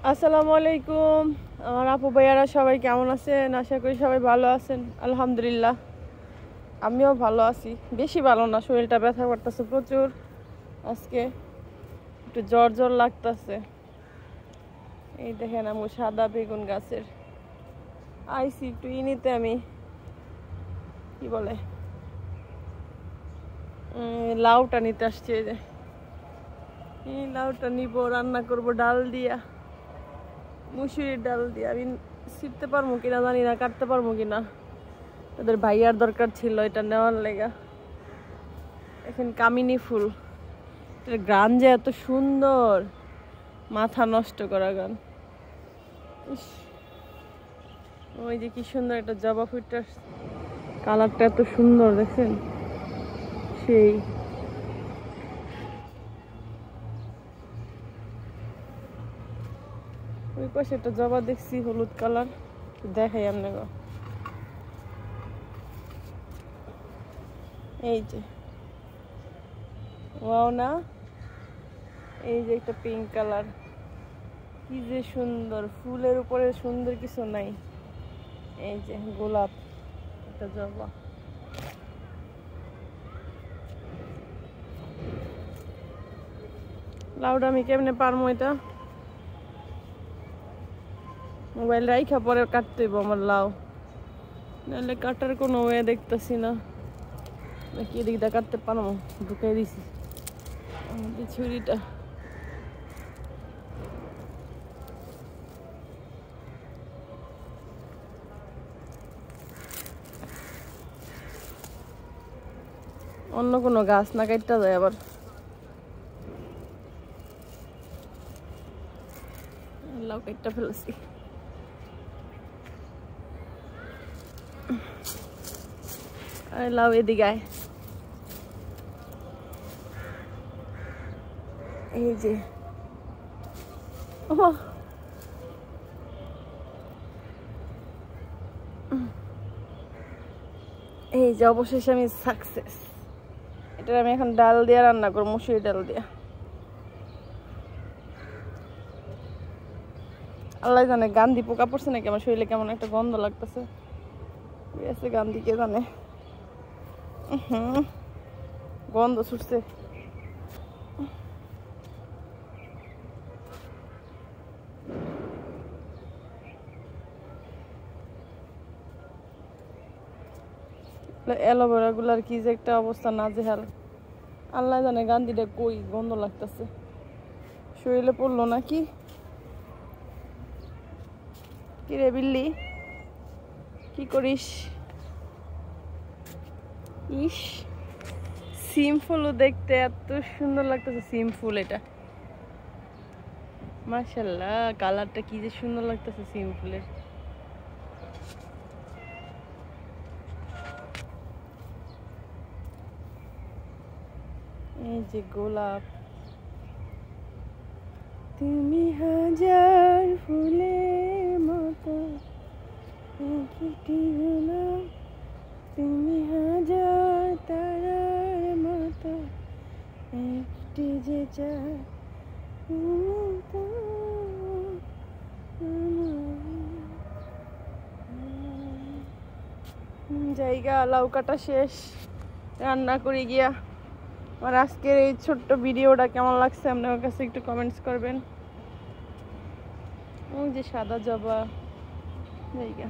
আসসালামু আলাইকুম। আমার আপু ভাইয়ারা সবাই কেমন আছেন? আশা করি সবাই ভালো আছেন। আলহামদুলিল্লাহ আমিও ভালো আছি, বেশি ভালো না, শরীরটা ব্যথা করতেছে প্রচুর। আজকে একটু জ্বর জ্বর লাগতেছে। এই দেখেন আমি সাদা বেগুন গাছের আইসি একটু নিতে, আমি কি বলে লাউটা নিতে আসছি। এই লাউটা নিব, রান্না করব ডাল দিয়া, মুসুরির ডাল দিয়ে। আমি ছিটতে পারবো কিনা জানি না, কাটতে পারবো কিনা। তাদের ভাইয়ার দরকার ছিল এটা নেওয়ার লেগা। এখন কামিনী ফুল, এটার গান যে এত সুন্দর, মাথা নষ্ট করা গান। ওই যে কি সুন্দর একটা জবা ফুলটার কালারটা এত সুন্দর, দেখছেন? সেই ওই পাশে একটা জবা দেখছি হলুদ কালার, দেখাই আপনাকে। এই যে ওয়াও না, এই যে একটা পিঙ্ক কালার, কি যে সুন্দর। ফুলের উপরে সুন্দর কিছু নাই। এই যে গোলাপ, একটা জবা। লাউডা আমি কেমনে পারবো এটা? মোবাইল রাইখা পরে কাটতে হইব আমার লাউ, নাহলে কাটার কোনো ওয়ে দেখতেছি না। নাকি এদিকটা কাটতে পারবো? ঢুকাই দিছি আমাদের ছুরিটা। অন্য কোনো গাছ না কাটতে যায় আবার। লাউ কাটতে ফেলছি। আরে লাউ এদিকে আয়। এই যে এই যে অবশেষে আমি সাকসেস। এটা আমি এখন ডাল দিয়ে রান্না করবো, মুসুরি ডাল দিয়ে। আল্লাহ জানে গান্ধী পোকা পড়ছে নাকি আমার শরীরে, কেমন একটা গন্ধ লাগতেছে। গান্ধী কে জানে, গন্ধ ছুটছে। অ্যালোভেরা গুলার কি যে একটা অবস্থা, নাজেহাল। আল্লাহ জানে গান্ধীটা কই, গন্ধ লাগতেছে। শরীরে পড়লো নাকি? কি রে বিল্লি, কি করিস? ইস, সিম ফুলও দেখতে এত সুন্দর লাগতেছে। সিম ফুল এটা, মাশাআল্লাহ, কালারটা কি যে সুন্দর লাগতেছে সিম ফুলের। এই যে গোলাপ, তুমি হাজার ফুলের মতো, গোলাপ তুমি হাজার তারার মতো, একটি যে চাই জায়গা। লাউ কাটা শেষ, রান্না করে গিয়া। আর আজকের এই ছোট্ট ভিডিওটা কেমন লাগছে আপনার কাছে একটু কমেন্টস করবেন। ওই যে সাদা জবা জায়গা,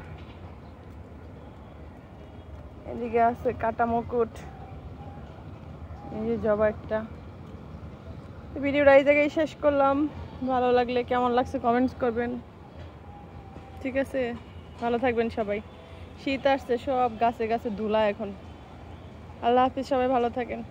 এদিকে আছে কাটা মুকুট, এই যে জবা একটা। ভিডিওটা এই জায়গায় শেষ করলাম। ভালো লাগলে কেমন লাগছে কমেন্টস করবেন, ঠিক আছে? ভালো থাকবেন সবাই। শীত আসছে, সব গাছে গাছে ধুলা এখন। আল্লাহ হাফিজ, সবাই ভালো থাকেন।